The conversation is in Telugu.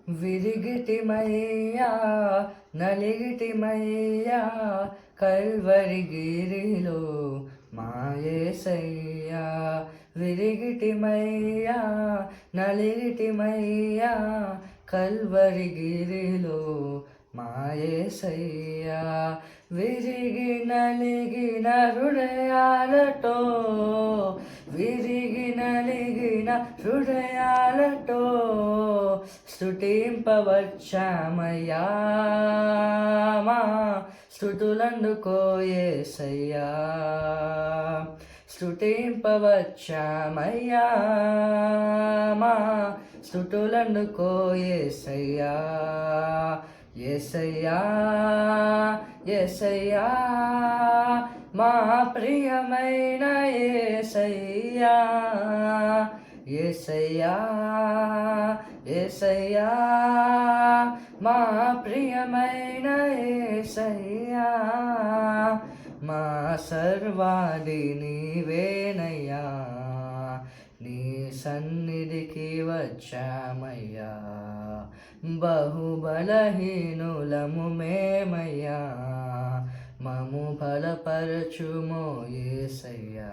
విరిగితిమయ్యా నలిగితిమయ్యా కల్వరిగిరిలో మాయేసయ్యా. విరిగితిమయ్యా నలిగితిమయ్యా కల్వరిగిరిలో మాయేసయ్యా. విరిగి నలిగిన హృదయాలతో విరిగి నలిగిన హృదయాలతో స్తుతింపవచ్చామయ్యా. మా స్తుతులందుకో యేసయ్యా. స్తుతింపవచ్చామయ్యా. మా స్తుతులందుకో యేసయ్యా. యేసయ్యా యేసయ్యా మా ప్రియమైన యేసయ్యా. యేసయ్యా యేసయ్యా మా ప్రియమైన యేసయ్యా. మా సర్వాది నీవేనయ్యా. నీ సన్నిధికి వచ్చామయ్యా. బహుబలహీనులము మేమయ్యా. మము బలపరచుమో యేసయ్యా.